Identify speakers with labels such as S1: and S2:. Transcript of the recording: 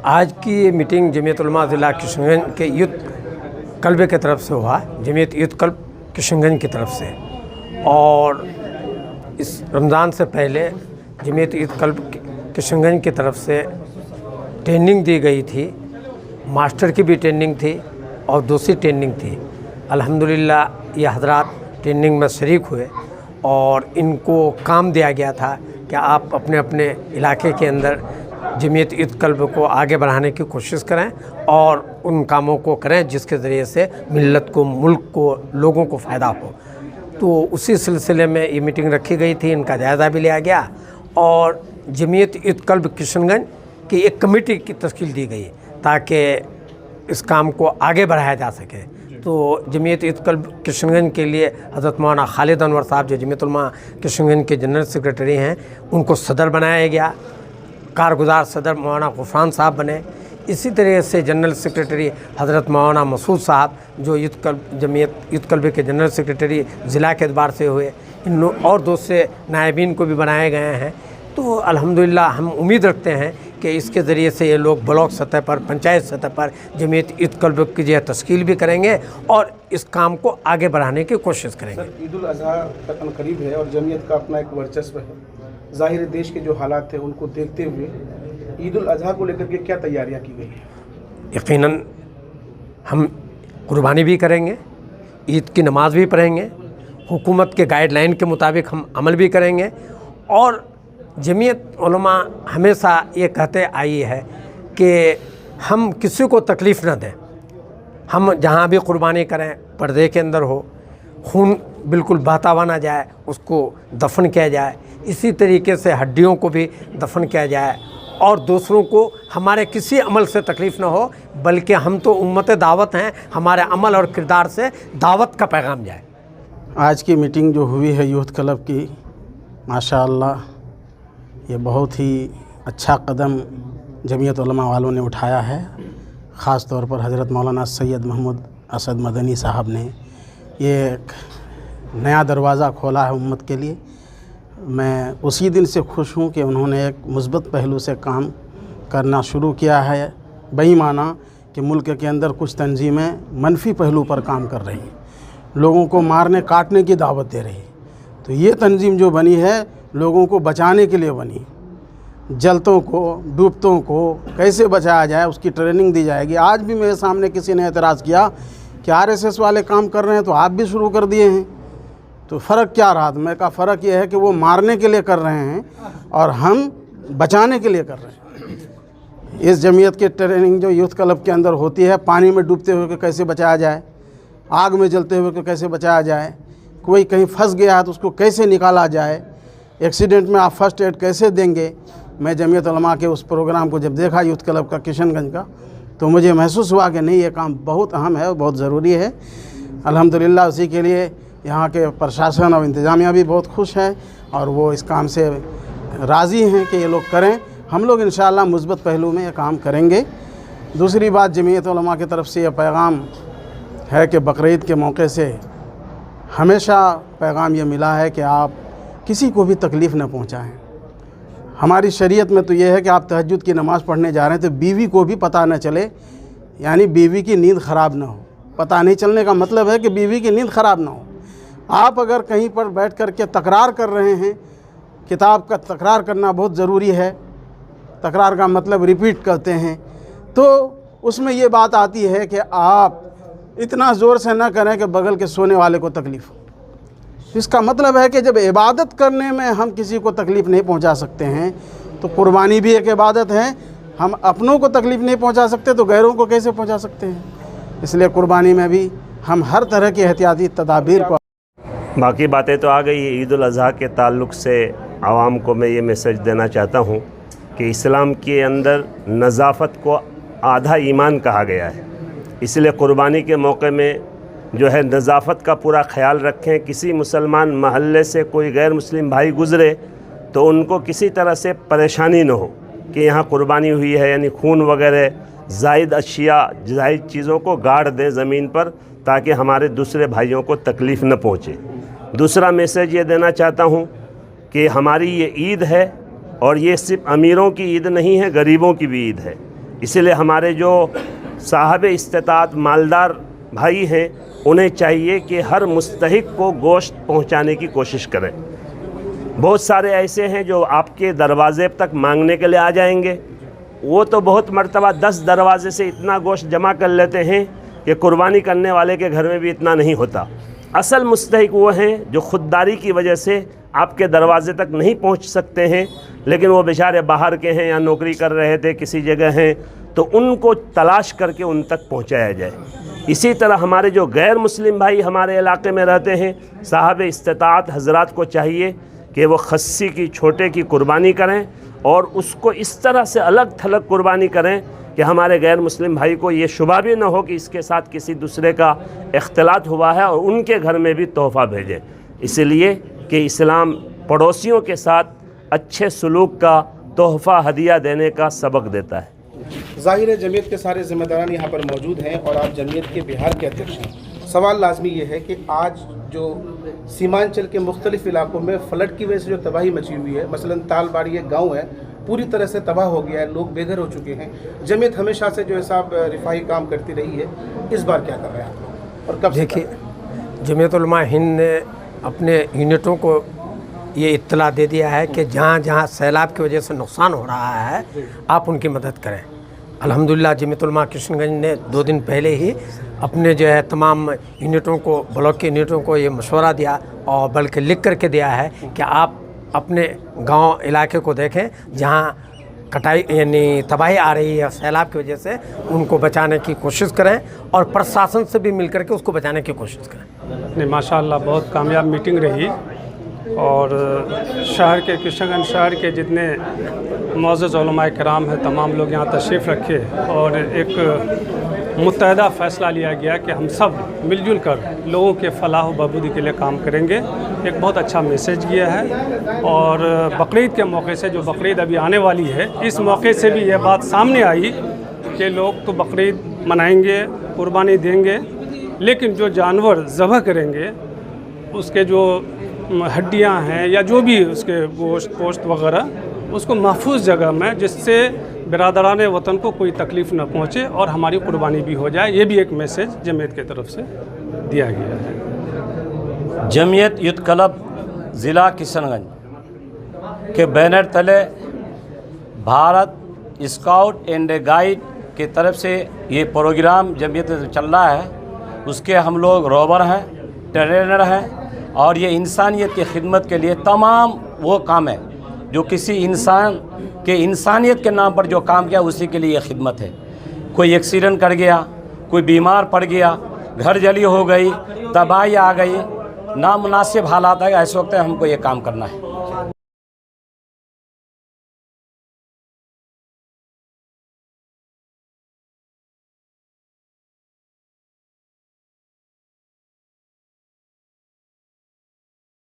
S1: आज की ये मीटिंग जमीयत उलमा ज़िला किशनगंज के यूथ क्लब की तरफ से हुआ, जमीयत यूथ क्लब किशनगंज की तरफ से। और इस रमज़ान से पहले जमीयत यूथ क्लब किशनगंज की तरफ से ट्रेनिंग दी गई थी, मास्टर की भी ट्रेनिंग थी और दूसरी ट्रेनिंग थी। अल्हम्दुलिल्लाह ये हज़रात ट्रेनिंग में शरीक हुए और इनको काम दिया गया था कि आप अपने अपने इलाके के अंदर जमीयत यूथ क्लब को आगे बढ़ाने की कोशिश करें और उन कामों को करें जिसके ज़रिए से मिल्लत को, मुल्क को, लोगों को फ़ायदा हो। तो उसी सिलसिले में ये मीटिंग रखी गई थी, इनका जायज़ा भी लिया गया और जमीयत यूथ क्लब किशनगंज की एक कमेटी की तश्कील दी गई ताकि इस काम को आगे बढ़ाया जा सके। तो जमीयत यूथ क्लब किशनगंज के लिए हज़रत मौलाना खालिद अनवर साहब जो जमीयत उलमा किशनगंज के जनरल सेक्रेटरी हैं, उनको सदर बनाया गया। कारगुजार सदर मौलाना गुफरान साहब बने। इसी तरह से जनरल सेक्रेटरी हज़रत मौलाना मसूद साहब जो जमीयत यूथ क्लब के जनरल सेक्रेटरी ज़िला के एतबार से हुए, इन और दूसरे नायबीन को भी बनाए गए हैं। तो अल्हम्दुलिल्लाह हम उम्मीद रखते हैं कि इसके ज़रिए से ये लोग ब्लॉक सतह पर, पंचायत सतह पर जमीयत यूथ क्लब की जो तश्कील भी करेंगे और इस काम को आगे बढ़ाने की कोशिश करेंगे।
S2: सर, ईद उल अज़हा का करीब है और जमीयत का अपना एक वर्चस्व है। ज़ाहिर देश के जो हालात थे उनको देखते हुए ईद उल अज़हा को लेकर के क्या तैयारियां की गई हैं?
S1: यकीनन हम कुर्बानी भी करेंगे, ईद की नमाज़ भी पढ़ेंगे, हुकूमत के गाइडलाइन के मुताबिक हम अमल भी करेंगे। और जमीयत उलमा हमेशा ये कहते आई है कि हम किसी को तकलीफ़ न दें। हम जहाँ भी कुर्बानी करें पर्दे के अंदर हो, खून बिल्कुल बहता हुआ ना जाए, उसको दफन किया जाए। इसी तरीके से हड्डियों को भी दफन किया जाए और दूसरों को हमारे किसी अमल से तकलीफ़ ना हो, बल्कि हम तो उम्मत दावत हैं, हमारे अमल और किरदार से दावत का पैगाम जाए।
S3: आज की मीटिंग जो हुई है यूथ क्लब की, माशाअल्लाह ये बहुत ही अच्छा कदम जमीयत उलमा वालों ने उठाया है। ख़ास तौर पर हज़रत मौलाना सैयद महमूद असद मदनी साहब ने ये एक नया दरवाज़ा खोला है उम्मत के लिए। मैं उसी दिन से खुश हूँ कि उन्होंने एक मुस्बत पहलू से काम करना शुरू किया है। बेईमाना कि मुल्क के अंदर कुछ तंजीमें मनफी पहलू पर काम कर रही हैं, लोगों को मारने काटने की दावत दे रही। तो ये तंजीम जो बनी है लोगों को बचाने के लिए बनी। जलतों को, डूबतों को कैसे बचाया जाए उसकी ट्रेनिंग दी जाएगी। आज भी मेरे सामने किसी ने एतराज़ किया कि आरएसएस वाले काम कर रहे हैं तो आप भी शुरू कर दिए हैं, तो फ़र्क क्या रहा? मैं कहा फ़र्क ये है कि वो मारने के लिए कर रहे हैं और हम बचाने के लिए कर रहे हैं। इस जमीयत की ट्रेनिंग जो यूथ क्लब के अंदर होती है, पानी में डूबते हुए को कैसे बचाया जाए, आग में जलते हुए को कैसे बचाया जाए, कोई कहीं फंस गया है तो उसको कैसे निकाला जाए, एक्सीडेंट में आप फर्स्ट एड कैसे देंगे। मैं जमीयत उलमा के उस प्रोग्राम को जब देखा यूथ क्लब का किशनगंज का, तो मुझे महसूस हुआ कि नहीं, ये काम बहुत अहम है और बहुत ज़रूरी है। अल्हम्दुलिल्लाह उसी के लिए यहाँ के प्रशासन और इंतज़ामिया भी बहुत खुश है और वो इस काम से राज़ी हैं कि ये लोग करें। हम लोग इंशाअल्लाह मुस्बत पहलू में ये काम करेंगे। दूसरी बात, जमीयत उलमा की तरफ से ये पैगाम है कि बकरीद के मौके से हमेशा पैगाम ये मिला है कि आप किसी को भी तकलीफ़ न पहुँचाएँ। हमारी शरीयत में तो ये है कि आप तहज्जुद की नमाज़ पढ़ने जा रहे हैं तो बीवी को भी पता न चले, यानी बीवी की नींद ख़राब ना हो। पता नहीं चलने का मतलब है कि बीवी की नींद ख़राब ना हो। आप अगर कहीं पर बैठ कर के तकरार कर रहे हैं, किताब का तकरार करना बहुत ज़रूरी है, तकरार का मतलब रिपीट करते हैं, तो उसमें ये बात आती है कि आप इतना ज़ोर से ना करें कि बगल के सोने वाले को तकलीफ़ हो। इसका मतलब है कि जब इबादत करने में हम किसी को तकलीफ़ नहीं पहुंचा सकते हैं तो कुर्बानी भी एक इबादत है। हम अपनों को तकलीफ़ नहीं पहुंचा सकते तो गैरों को कैसे पहुंचा सकते हैं। इसलिए कुर्बानी में भी हम हर तरह की एहतियाती तदाबीर को।
S4: बाकी बातें तो आ गई। ईद उल अज़हा के ताल्लुक़ से आवाम को मैं ये मैसेज देना चाहता हूँ कि इस्लाम के अंदर नज़ाफ़त को आधा ईमान कहा गया है। इसलिए कुर्बानी के मौके में जो है नज़ाफ़त का पूरा ख्याल रखें। किसी मुसलमान महल्ले से कोई गैर मुस्लिम भाई गुज़रे तो उनको किसी तरह से परेशानी न हो कि यहाँ कुर्बानी हुई है, यानी खून वगैरह ज़ायद अशिया, ज़ायद चीज़ों को गाड़ दें ज़मीन पर ताकि हमारे दूसरे भाइयों को तकलीफ़ न पहुँचे। दूसरा मैसेज ये देना चाहता हूँ कि हमारी ये ईद है और ये सिर्फ अमीरों की ईद नहीं है, गरीबों की भी ईद है। اسی لیے ہمارے جو صاحب استطاعت مالدار بھائی ہیں انہیں چاہیے کہ ہر مستحق کو گوشت پہنچانے کی کوشش کریں۔ بہت سارے ایسے ہیں جو آپ کے دروازے تک مانگنے کے لیے آ جائیں گے، وہ تو بہت مرتبہ 10 دروازے سے اتنا گوشت جمع کر لیتے ہیں کہ قربانی کرنے والے کے گھر میں بھی اتنا نہیں ہوتا۔ اصل مستحق وہ ہیں جو خودداری کی وجہ سے آپ کے دروازے تک نہیں پہنچ سکتے ہیں، لیکن وہ بیچارے باہر کے ہیں یا نوکری کر رہے تھے کسی جگہ ہیں، تو ان کو تلاش کر کے ان تک پہنچایا جائے۔ اسی طرح ہمارے جو غیر مسلم بھائی ہمارے علاقے میں رہتے ہیں، صاحب استطاعت حضرات کو چاہیے کہ وہ خصی کی چھوٹے کی قربانی کریں اور اس کو اس طرح سے الگ تھلگ قربانی کریں کہ ہمارے غیر مسلم بھائی کو یہ شبہ بھی نہ ہو کہ اس کے ساتھ کسی دوسرے کا اختلاط ہوا ہے، اور ان کے گھر میں بھی تحفہ بھیجیں، اس لیے کہ اسلام پڑوسیوں کے ساتھ اچھے سلوک کا تحفہ ہدیہ دینے کا سبق دیتا ہے۔
S2: ظاہر ہے جمعیت کے سارے ذمہ داران یہاں پر موجود ہیں اور آپ جمعیت کے بہار کے ادھیکش ہیں۔ سوال لازمی یہ ہے کہ آج جو سیمانچل کے مختلف علاقوں میں فلڈ کی وجہ سے جو تباہی مچی ہوئی ہے، مثلاً تال باڑی ایک گاؤں ہے پوری طرح سے تباہ ہو گیا ہے، لوگ بے گھر ہو چکے ہیں، جمعیت ہمیشہ سے جو ہے صاحب رفاہی کام کرتی رہی ہے، اس بار کیا کر رہے ہیں آپ اور کب؟
S1: دیکھیے، جمعیت علماء ہند نے اپنے یونٹوں کو یہ اطلاع دے دیا ہے کہ جہاں جہاں سیلاب کی وجہ سے نقصان ہو رہا ہے آپ ان کی مدد کریں۔ الحمدللہ جمعیت علماء کشن گنج نے 2 دن پہلے ہی اپنے جو ہے تمام یونٹوں کو، بلاک کے یونٹوں کو یہ مشورہ دیا، اور بلکہ لکھ کر کے دیا ہے کہ آپ اپنے گاؤں علاقے کو دیکھیں جہاں کٹائی یعنی تباہی آ رہی ہے سیلاب کی وجہ سے، ان کو بچانے کی کوشش کریں اور پرشاسن سے بھی مل کر کے اس کو بچانے کی کوشش کریں۔
S5: نہیں، ماشاءاللہ بہت کامیاب میٹنگ رہی، اور شہر کے کشن گنج شہر کے جتنے معزز علماء کرام ہیں تمام لوگ یہاں تشریف رکھے، اور ایک متحدہ فیصلہ لیا گیا کہ ہم سب مل جل کر لوگوں کے فلاح و بہبودی کے لیے کام کریں گے۔ ایک بہت اچھا میسیج گیا ہے، اور بقرعید کے موقع سے، جو بقرعید ابھی آنے والی ہے، اس موقع سے بھی یہ بات سامنے آئی کہ لوگ تو بقرعید منائیں گے، قربانی دیں گے، لیکن جو جانور ذبح کریں گے اس کے جو ہڈیاں ہیں یا جو بھی اس کے گوشت وغیرہ، اس کو محفوظ جگہ میں، جس سے برادران وطن کو کوئی تکلیف نہ پہنچے اور ہماری قربانی بھی ہو جائے، یہ بھی ایک میسیج جمعیت کی طرف سے دیا گیا ہے۔
S6: جمعیت یوتھ کلب ضلع کشن گنج کے بینر تلے بھارت اسکاؤٹ اینڈ گائیڈ کی طرف سے یہ پروگرام جمعیت چل رہا ہے، اس کے ہم لوگ روبر ہیں، ٹرینر ہیں، اور یہ انسانیت کی خدمت کے لیے تمام وہ کام ہے جو کسی انسان کے انسانیت کے نام پر جو کام کیا اسی کے لیے یہ خدمت ہے۔ کوئی ایکسیڈنٹ کر گیا، کوئی بیمار پڑ گیا، گھر جلی ہو گئی، تباہی آ گئی، نامناسب حالات آئے، ایسے وقت ہم کو یہ کام کرنا ہے۔